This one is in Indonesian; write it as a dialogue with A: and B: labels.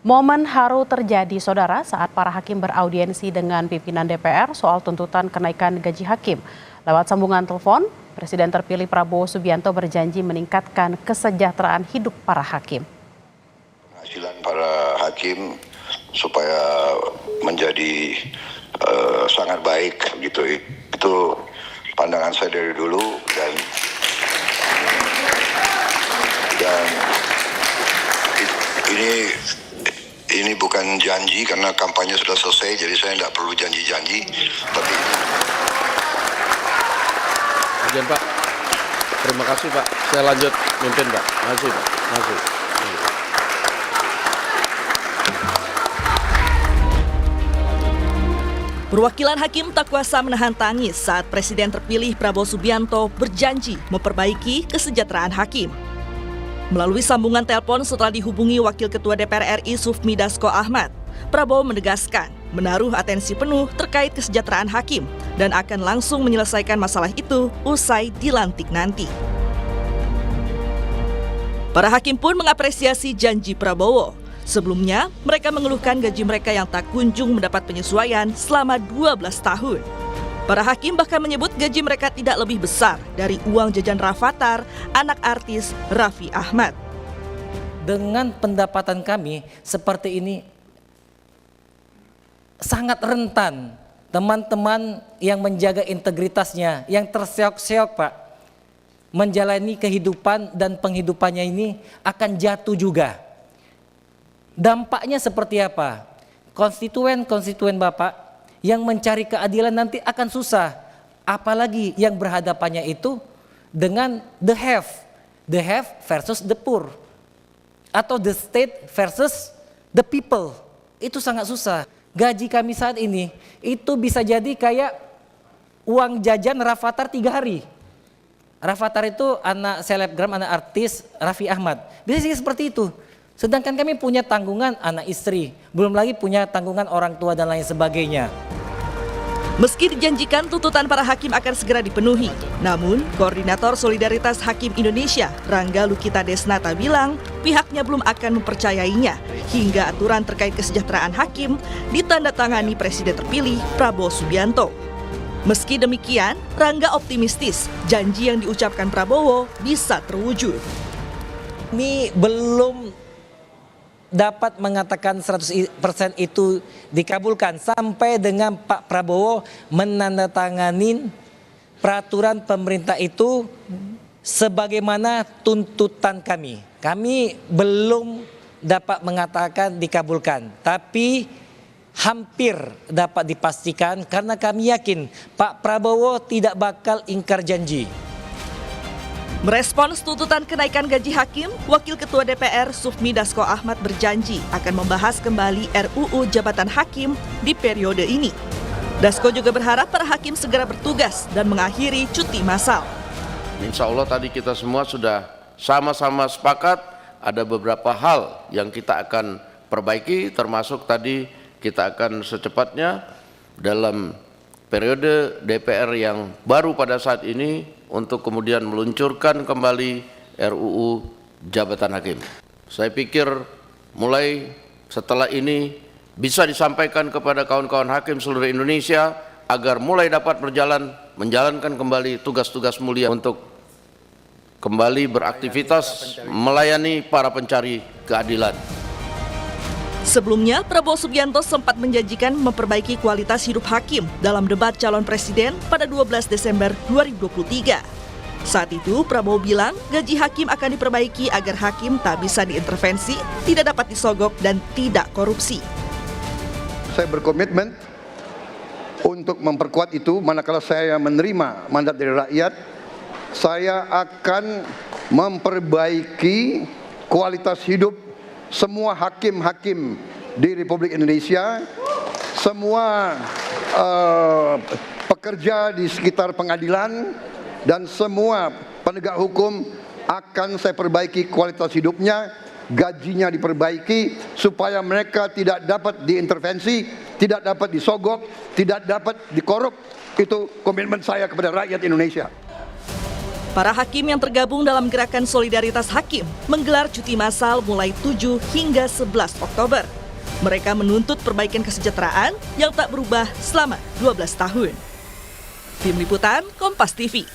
A: Momen haru terjadi, saudara, saat para hakim beraudiensi dengan pimpinan DPR soal tuntutan kenaikan gaji hakim. Lewat sambungan telepon, Presiden terpilih Prabowo Subianto berjanji meningkatkan kesejahteraan hidup para hakim.
B: Penghasilan para hakim supaya menjadi sangat baik gitu. Itu pandangan saya dari dulu dan ini bukan janji karena kampanye sudah selesai, jadi saya tidak perlu janji-janji. Tapi
C: Kemudian Pak, terima kasih Pak. Saya lanjut mimpin Pak. Makasih Pak. Makasih.
D: Perwakilan hakim tak kuasa menahan tangis saat Presiden terpilih Prabowo Subianto berjanji memperbaiki kesejahteraan hakim. Melalui sambungan telepon setelah dihubungi Wakil Ketua DPR RI Sufmi Dasko Ahmad, Prabowo menegaskan menaruh atensi penuh terkait kesejahteraan hakim dan akan langsung menyelesaikan masalah itu usai dilantik nanti. Para hakim pun mengapresiasi janji Prabowo. Sebelumnya, mereka mengeluhkan gaji mereka yang tak kunjung mendapat penyesuaian selama 12 tahun. Para hakim bahkan menyebut gaji mereka tidak lebih besar dari uang jajan Rafathar, anak artis Raffi Ahmad.
E: Dengan pendapatan kami seperti ini, sangat rentan teman-teman yang menjaga integritasnya, yang terseok-seok Pak, menjalani kehidupan dan penghidupannya ini akan jatuh juga. Dampaknya seperti apa? Konstituen-konstituen Bapak yang mencari keadilan nanti akan susah. Apalagi yang berhadapannya itu dengan the have versus the poor. Atau the state versus the people. Itu sangat susah. Gaji kami saat ini itu bisa jadi kayak uang jajan Rafathar 3 hari. Rafathar itu anak selebgram, anak artis Raffi Ahmad. Bisa jadi seperti itu. Sedangkan kami punya tanggungan anak istri, belum lagi punya tanggungan orang tua dan lain sebagainya.
D: Meski dijanjikan tuntutan para hakim akan segera dipenuhi, namun Koordinator Solidaritas Hakim Indonesia, Rangga Lukita Desnata bilang pihaknya belum akan mempercayainya hingga aturan terkait kesejahteraan hakim ditandatangani Presiden terpilih Prabowo Subianto. Meski demikian, Rangga optimistis janji yang diucapkan Prabowo bisa terwujud.
E: Ini belum dapat mengatakan 100% itu dikabulkan sampai dengan Pak Prabowo menandatangani peraturan pemerintah itu sebagaimana tuntutan kami. Kami belum dapat mengatakan dikabulkan, tapi hampir dapat dipastikan karena kami yakin Pak Prabowo tidak bakal ingkar janji.
D: Merespons tuntutan kenaikan gaji hakim, Wakil Ketua DPR Sufmi Dasko Ahmad berjanji akan membahas kembali RUU Jabatan Hakim di periode ini. Dasko juga berharap para hakim segera bertugas dan mengakhiri cuti massal.
C: Insya Allah tadi kita semua sudah sama-sama sepakat ada beberapa hal yang kita akan perbaiki, termasuk tadi kita akan secepatnya dalam periode DPR yang baru pada saat ini untuk kemudian meluncurkan kembali RUU Jabatan Hakim. Saya pikir mulai setelah ini bisa disampaikan kepada kawan-kawan hakim seluruh Indonesia agar mulai dapat menjalankan kembali tugas-tugas mulia untuk kembali beraktivitas melayani para pencari keadilan.
D: Sebelumnya, Prabowo Subianto sempat menjanjikan memperbaiki kualitas hidup hakim dalam debat calon presiden pada 12 Desember 2023. Saat itu, Prabowo bilang gaji hakim akan diperbaiki agar hakim tak bisa diintervensi, tidak dapat disogok, dan tidak korupsi.
F: Saya berkomitmen untuk memperkuat itu, manakala saya menerima mandat dari rakyat, saya akan memperbaiki kualitas hidup semua hakim-hakim di Republik Indonesia, semua pekerja di sekitar pengadilan, dan semua penegak hukum akan saya perbaiki kualitas hidupnya, gajinya diperbaiki, supaya mereka tidak dapat diintervensi, tidak dapat disogok, tidak dapat dikorup. Itu komitmen saya kepada rakyat Indonesia.
D: Para hakim yang tergabung dalam gerakan Solidaritas Hakim menggelar cuti massal mulai 7 hingga 11 Oktober. Mereka menuntut perbaikan kesejahteraan yang tak berubah selama 12 tahun. Tim Liputan Kompas TV.